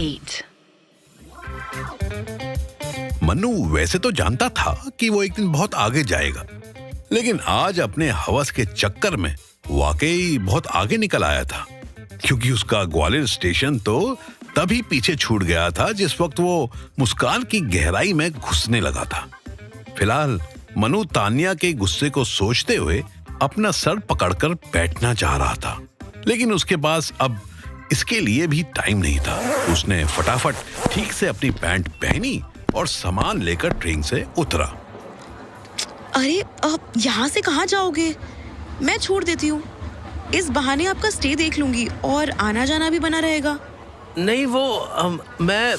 8. मन्नू वैसे तो जानता था कि वो एक दिन बहुत आगे जाएगा, लेकिन आज अपने हवस के चक्कर में वाकई बहुत आगे निकल आया था, क्योंकि उसका ग्वालियर स्टेशन तो तभी पीछे छूट गया था जिस वक्त वो मुस्कान की गहराई में घुसने लगा था। फिलहाल मनु तान्या के गुस्से को सोचते हुए अपना सर पकड़कर बैठना चाह रहा था, लेकिन उसके पास अब इसके लिए भी टाइम नहीं था। उसने फटाफट ठीक से अपनी पैंट पहनी और सामान लेकर ट्रेन से उतरा। अरे अब यहाँ से कहाँ जाओगे? मैं छोड़ देती हूँ। इस बहाने आपका स्टे देख लूंगी और आना जाना भी बना रहेगा। नहीं, वो मैं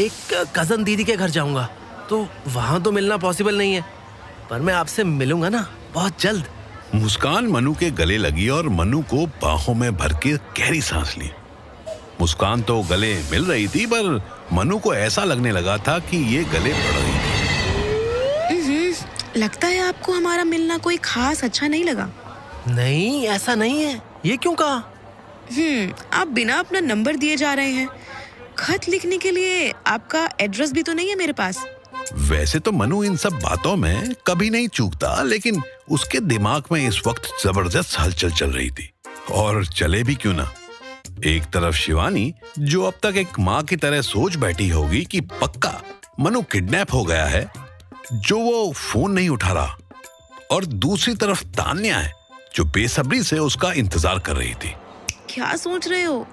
एक कजन दीदी के घर जाऊंगा, तो वहाँ तो मिलना पॉसिबल नहीं है, पर मैं आपसे मिलूंगा ना बहुत जल्द। मुस्कान मनु के गले लगी और मनु को बाहों में भर के गहरी सांस ली। मुस्कान तो गले मिल रही थी, पर मनु को ऐसा लगने लगा था कि ये गले पड़ रही थी। लगता है आपको हमारा मिलना कोई खास अच्छा नहीं लगा। नहीं, ऐसा नहीं है। ये क्यों कहा? आप बिना अपना नंबर दिए जा रहे हैं। खत लिखने के लिए आपका एड्रेस भी तो नहीं है मेरे पास। वैसे तो मनु इन सब बातों में कभी नहीं चूकता, लेकिन उसके दिमाग में इस वक्त जबरदस्त हलचल चल रही थी। और चले भी क्यों ना। एक तरफ शिवानी, जो अब तक एक माँ की तरह सोच बैठी होगी कि पक्का मनु किडनैप हो गया है, जो वो फोन नहीं उठा रहा, और दूसरी तरफ तान्या है, जो बेसब्री से उसका इंतजार कर रही थी। क्या सोच रहे हो?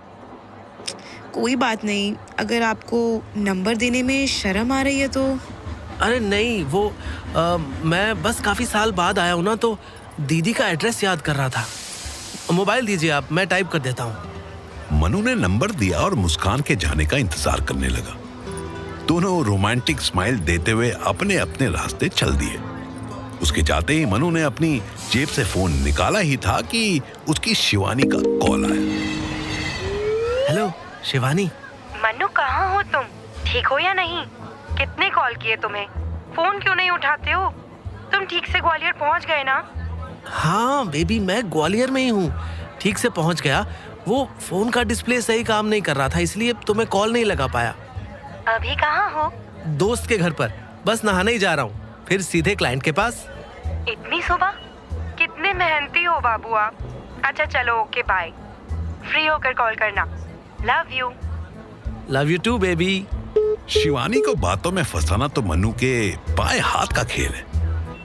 कोई बात नहीं, अगर आपको नंबर देने में शर्म आ रही है तो। अरे नहीं, वो मैं बस काफी साल बाद आया हूँ ना, तो दीदी का एड्रेस याद कर रहा था। मोबाइल दीजिए आप, मैं टाइप कर देता हूँ। मनु ने नंबर दिया और मुस्कान के जाने का इंतजार करने लगा। दोनों रोमांटिक स्माइल देते हुए अपने अपने रास्ते चल दिए। उसके जाते ही मनु ने अपनी जेब से फोन निकाला ही था कि उसकी शिवानी का कॉल आया। हेलो शिवानी। मन्नू, कहाँ हो तुम? ठीक हो या नहीं? कितने कॉल किए तुम्हें, फोन क्यों नहीं उठाते हो? तुम ठीक से ग्वालियर पहुंच गए ना? हाँ बेबी, मैं ग्वालियर में ही हूँ, ठीक से पहुँच गया। वो फोन का डिस्प्ले सही काम नहीं कर रहा था, इसलिए तुम्हें कॉल नहीं लगा पाया। अभी कहाँ हो? दोस्त के घर पर, बस नहाने ही जा रहा हूँ, फिर सीधे क्लाइंट के पास। इतनी सुबह? कितने मेहनती हो बाबू आप। अच्छा चलो, ओके बाय। फ्री होकर कॉल करना। Love you. Love you too baby. Shivani को बातों में फंसाना तो मनु के पाए हाथ का खेल है,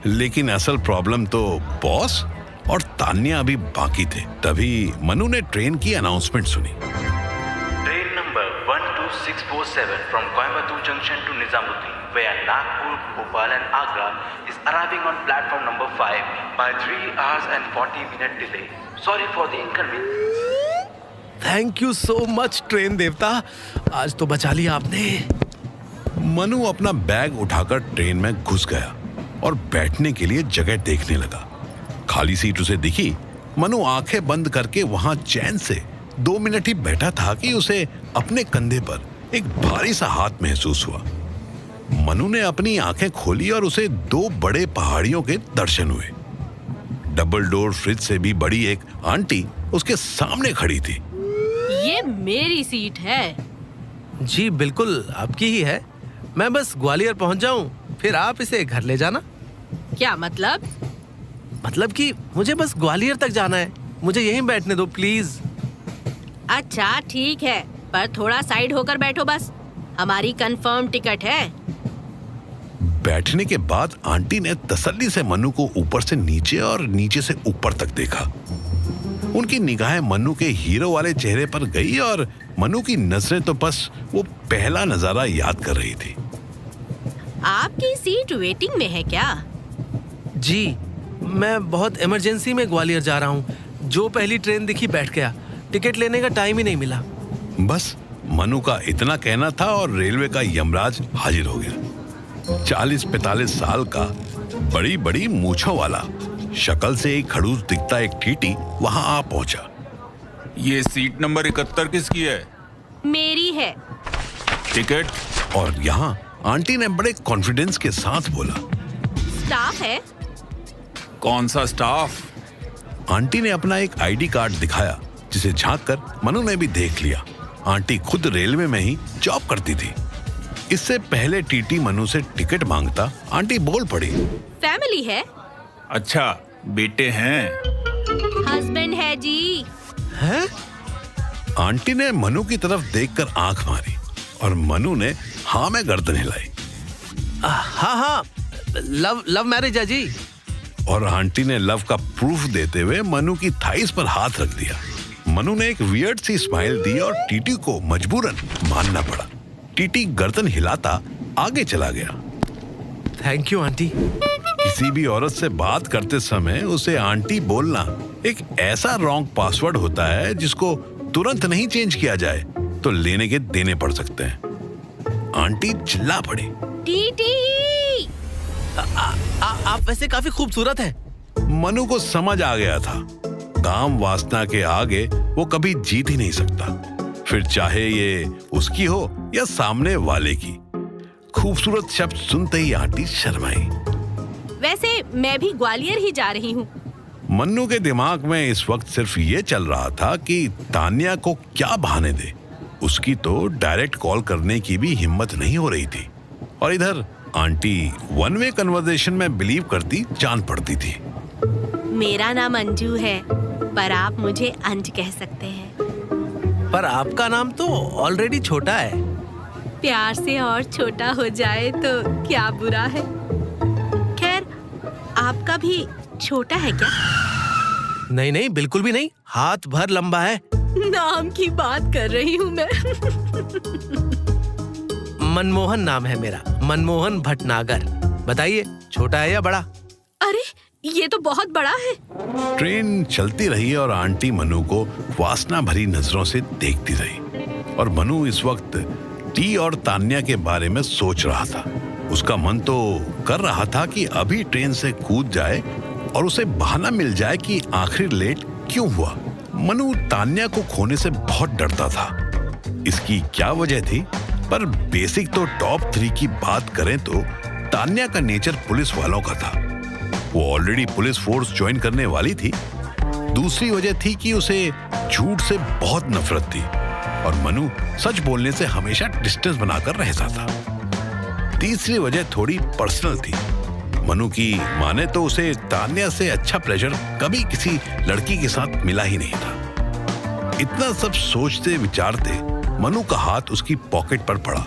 लेकिन असल प्रॉब्लम तो बॉस और तान्या अभी बाकी थे। तभी मनु ने ट्रेन की अनाउंसमेंट सुनी। Train number 12647 from Coimbatore Junction to Nizamuddin via Nagpur, Bhopal and Agra is arriving on platform number 5 by 3 hours and 40 minute delay. Sorry for the inconvenience. Thank you so much train देवता, आज तो बचा लिया आपने। मनु अपना bag उठाकर train में घुस गया और बैठने के लिए जगह देखने लगा। खाली सीट उसे दिखी। मनु आंखें बंद करके वहां चैन से 2 मिनट ही बैठा था कि उसे अपने कंधे पर एक भारी सा हाथ महसूस हुआ। मनु ने अपनी आंखें खोली और उसे 2 बड़े पहाड़ियों के दर्शन हुए। डबल डोर फ्रिज से भी बड़ी एक आंटी उसके सामने खड़ी थी। ये मेरी सीट है। जी बिल्कुल आपकी ही है। मैं बस ग्वालियर पहुंच जाऊं, फिर आप इसे घर ले जाना। क्या मतलब? मतलब कि मुझे बस ग्वालियर तक जाना है, मुझे यहीं बैठने दो प्लीज। अच्छा ठीक है, पर थोड़ा साइड होकर बैठो बस, हमारी कंफर्म टिकट है। बैठने के बाद आंटी ने तसल्ली से मनु को ऊपर से नीचे और नीचे से ऊपर तक देखा। उनकी निगाहें मनु के हीरो वाले चेहरे पर गई और मनु की नजरें तो बस वो पहला नजारा याद कर रही थी। आपकी सीट वेटिंग में है क्या? जी, मैं बहुत इमरजेंसी में ग्वालियर जा रहा हूँ, जो पहली ट्रेन दिखी बैठ गया, टिकट लेने का टाइम ही नहीं मिला। बस मनु का इतना कहना था और रेलवे का यमराज हाजिर हो गया। 40-45 साल का, बड़ी बड़ी मूंछों वाला, शक्ल से एक खड़ूस दिखता एक टीटी वहां आ पहुंचा। ये सीट नंबर 71 किसकी है? मेरी है। टिकट? और यहाँ आंटी ने बड़े कॉन्फिडेंस के साथ बोला। स्टाफ है। कौन सा स्टाफ? आंटी ने अपना एक आईडी कार्ड दिखाया, जिसे झांककर मनु ने भी देख लिया। आंटी खुद रेलवे में ही जॉब करती थी। इससे पहले टीटी मनु से टिकट मांगता, आंटी बोल पड़ी, फैमिली है, अच्छा बेटे हैं। हस्बैंड है जी। हैं? आंटी ने मनु की तरफ देखकर आंख मारी और मनु ने हाँ में गर्दन हिलाई। हाँ, लव मैरिज है जी। और आंटी ने लव का प्रूफ देते हुए मनु की थाइस पर हाथ रख दिया। मनु ने एक वियर्ड सी स्माइल दी और टीटी को मजबूरन मानना पड़ा। टीटी गर्दन हिलाता आगे चला गया। Thank you aunty. किसी भी औरत से बात करते समय उसे आंटी बोलना एक ऐसा रॉन्ग पासवर्ड होता है जिसको तुरंत नहीं चेंज किया जाए तो लेने के देने पड़ सकते हैं। आंटी चिल्ला पड़ी, टीटी। आप वैसे काफी खूबसूरत हैं। मनु को समझ आ गया था, काम वासना के आगे वो कभी जीत ही नहीं सकता, फिर चाहे ये उसकी हो या सामने वाले की। खूबसूरत शब्द सुनते ही आंटी शर्माई। वैसे मैं भी ग्वालियर ही जा रही हूँ। मन्नू के दिमाग में इस वक्त सिर्फ ये चल रहा था कि तान्या को क्या बहाने दे। उसकी तो डायरेक्ट कॉल करने की भी हिम्मत नहीं हो रही थी और इधर आंटी वन वे कन्वर्सेशन में बिलीव करती जान पड़ती थी। मेरा नाम अंजू है, पर आप मुझे अंज कह सकते हैं। पर आपका नाम तो ऑलरेडी छोटा है। प्यार से और छोटा हो जाए तो क्या बुरा है। खैर, आपका भी छोटा है क्या? नहीं, बिल्कुल भी नहीं, हाथ भर लंबा है। नाम की बात कर रही हूँ मैं। मनमोहन नाम है मेरा, मनमोहन भटनागर। बताइए, छोटा है या बड़ा? अरे, ये तो बहुत बड़ा है। ट्रेन चलती रही और आंटी मनु को वासना भरी नजरों से देखती रही और मनु इस वक्त टी और तान्या के बारे में सोच रहा था। उसका मन तो कर रहा था कि अभी ट्रेन से कूद जाए और उसे बहाना मिल जाए कि आखिर लेट क्यों हुआ। मनु तान्या को खोने से बहुत डरता था। इसकी क्या वजह थी, पर बेसिक तो टॉप 3 की बात करें तो तान्या का नेचर पुलिस वालों का था। वो ऑलरेडी पुलिस फोर्स ज्वाइन करने वाली थी। दूसरी वजह थी कि उसे झूठ से बहुत नफरत थी और मनु सच बोलने से हमेशा डिस्टेंस बनाकर रहता था। तीसरी वजह थोड़ी पर्सनल थी। मनु की माने तो उसे तान्या से अच्छा प्लेजर कभी किसी लड़की के साथ मिला ही नहीं था। इतना सब सोचते विचारते मनु का हाथ उसकी पॉकेट पर पड़ा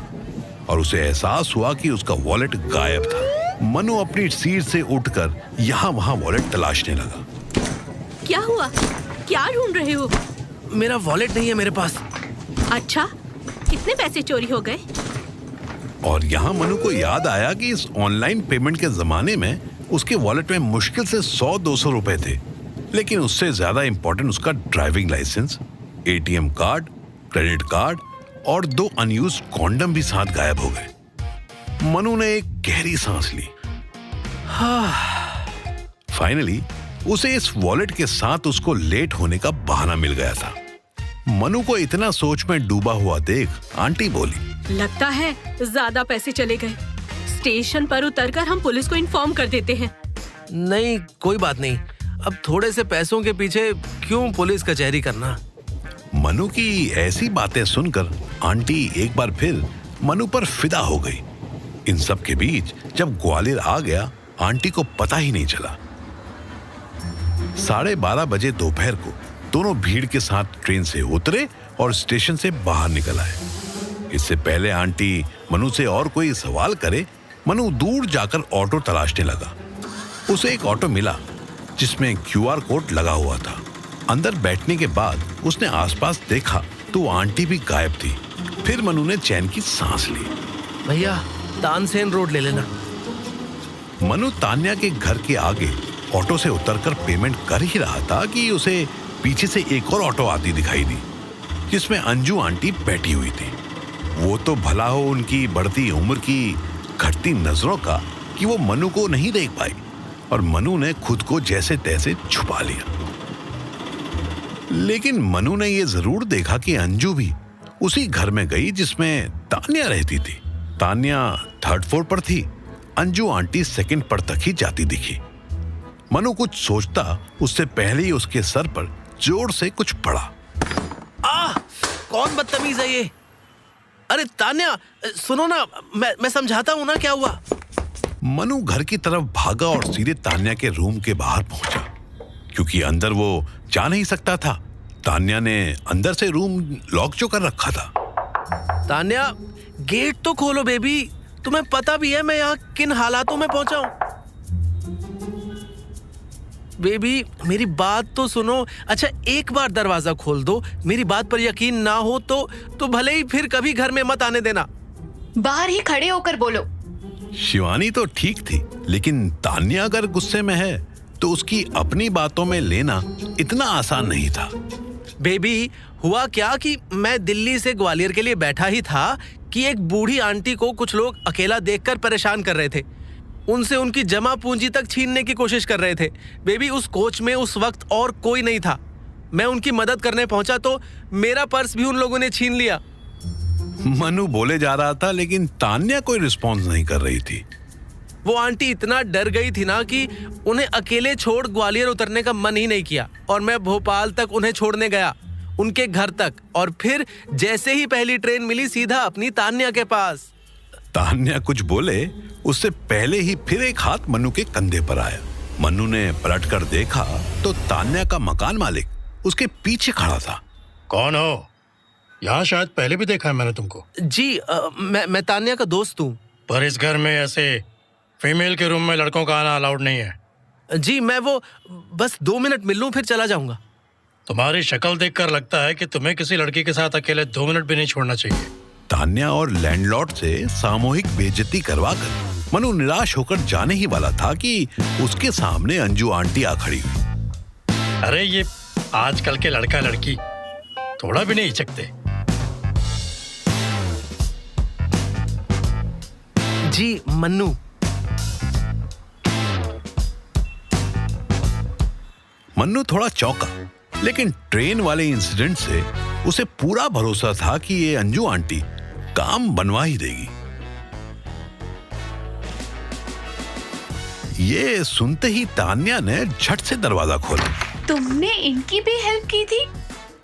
और उसे एहसास हुआ कि उसका वॉलेट गायब था। मनु अपनी सीट से उठकर यहाँ वहाँ वॉलेट तलाशने लगा। क्या हुआ? क्या ढूंढ रहे हो? मेरा वॉलेट नहीं है मेरे पास। अच्छा, कितने पैसे चोरी हो गए? और यहाँ मनु को याद आया कि इस ऑनलाइन पेमेंट के जमाने में उसके वॉलेट में मुश्किल से 100-200 रुपए थे, लेकिन उससे ज्यादा इंपॉर्टेंट उसका driving licence, ATM card, credit card और 2 अनयूज्ड कॉन्डम भी साथ गायब हो गए। मनु ने एक गहरी सांस ली। फाइनली उसे इस वॉलेट के साथ उसको लेट होने का बहाना मिल गया था। मनु को इतना सोच में डूबा हुआ देख आंटी बोली, लगता है ज्यादा पैसे चले गए। स्टेशन पर उतरकर हम पुलिस को इन्फॉर्म कर देते हैं। नहीं, कोई बात नहीं। अब थोड़े से पैसों के पीछे क्यों पुलिस कचहरी करना। मनु की ऐसी बातें सुनकर आंटी एक बार फिर मनु पर फिदा हो गई। इन सब के बीच जब ग्वालियर आ गया, आंटी को पता ही नहीं चला। 12:30 बजे दोपहर को दोनों भीड़ के साथ ट्रेन से उतरे और स्टेशन से बाहर निकल आए। इससे पहले आंटी मनु से और कोई सवाल करे, मनु दूर जाकर ऑटो तलाशने लगा। उसे एक ऑटो मिला जिसमें QR कोड लगा हुआ था। अंदर बैठने के बाद उसने आसपास देखा तो आंटी भी गायब थी। फिर मनु ने चैन की सांस ली। भैया, तानसेन रोड ले लेना। मनु तान्या के घर के आगे ऑटो से उतरकर पेमेंट कर ही रहा था कि उसे पीछे से एक और ऑटो आती दिखाई दी जिसमें अंजू आंटी बैठी हुई थी। वो तो भला हो उनकी बढ़ती उम्र की घटती नजरों का कि वो मनु को नहीं देख पाई और मनु ने खुद को जैसे तैसे छुपा लिया। लेकिन मनु ने यह जरूर देखा कि अंजू भी उसी घर में गई जिसमें तान्या रहती थी। तान्या 3rd फ्लोर पर थी, अंजू आंटी 2nd पर तक ही जाती दिखी। मनु कुछ सोचता उससे पहले ही उसके सर पर जोर से कुछ पड़ा। कौन बदतमीज है ये? अरे तान्या, सुनो ना, मैं समझाता हूँ ना क्या हुआ। मनु घर की तरफ भागा और सीधे तान्या के रूम के बाहर पहुंचा, क्योंकि अंदर वो जा नहीं सकता था। तान्या ने अंदर से रूम लॉक जो कर रखा था। तान्या, गेट तो खोलो बेबी, तुम्हें पता भी है मैं यहाँ किन हालातों में पहुंचा हूँ। बेबी मेरी बात तो सुनो। अच्छा एक बार दरवाजा खोल दो, मेरी बात पर यकीन ना हो तो भले ही फिर कभी घर में मत आने देना। बाहर ही खड़े होकर बोलो। शिवानी तो ठीक थी, लेकिन तान्या अगर गुस्से में है तो उसकी अपनी बातों में लेना इतना आसान नहीं था। बेबी हुआ क्या कि मैं दिल्ली से ग्वालियर के लिए बैठा ही था कि एक बूढ़ी आंटी को कुछ लोग अकेला देखकर परेशान कर रहे थे। उनसे उनकी जमा पूंजी तक छीनने की कोशिश कर रहे थे। बेबी उस कोच में उस वक्त और कोई नहीं था। मैं उनकी मदद करने पहुंचा तो मेरा पर्स भी उन लोगों ने छीन लिया। मनु बोले जा रहा था, लेकिन तान्या कोई रिस्पॉन्स नहीं कर रही थी। वो आंटी इतना डर गई थी ना कि उन्हें अकेले छोड़ ग्वालियर उतरने का मन ही नहीं किया, और मैं भोपाल तक उन्हें छोड़ने गया, उनके घर तक, और फिर जैसे ही पहली ट्रेन मिली सीधा अपनी तान्या के पास। तान्या कुछ बोले उससे पहले ही फिर एक हाथ मनु के कंधे पर आया। मनु ने पलटकर देखा तो तान्या का मकान मालिक उसके पीछे खड़ा था। कौन हो? यहाँ शायद पहले भी देखा है मैंने तुमको। जी मैं तान्या का दोस्त हूँ। पर इस घर में ऐसे फीमेल के रूम में लड़कों का आना अलाउड नहीं है। जी मैं वो बस 2 मिनट मिल लूँ फिर चला जाऊंगा। तुम्हारी शक्ल देखकर लगता है कि तुम्हें किसी लड़की के साथ अकेले 2 मिनट भी नहीं छोड़ना चाहिए। तान्या और लैंडलॉर्ड से सामूहिक बेइज्जती करवाकर मनु निराश होकर जाने ही वाला था कि उसके सामने अंजू आंटी आ खड़ी हुई। अरे ये आजकल के लड़का लड़की थोड़ा भी नहीं हिचकते। जी मन्नू। मन्नू थोड़ा चौंका, लेकिन ट्रेन वाले इंसिडेंट से उसे पूरा भरोसा था कि ये अंजू आंटी काम बनवा ही देगी। ये सुनते ही तान्या ने झट से दरवाजा खोला। तुमने इनकी भी हेल्प की थी?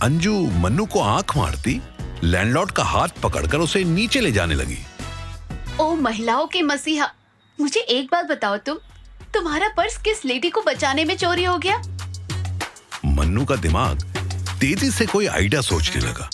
अंजू मन्नू को आंख मारती लैंडलॉर्ड का हाथ पकड़कर उसे नीचे ले जाने लगी। ओ महिलाओं के मसीहा, मुझे एक बात बताओ, तुम्हारा पर्स किस लेडी को बचाने में चोरी हो गया? मन्नू का दिमाग तेजी से कोई आइडिया सोचने लगा।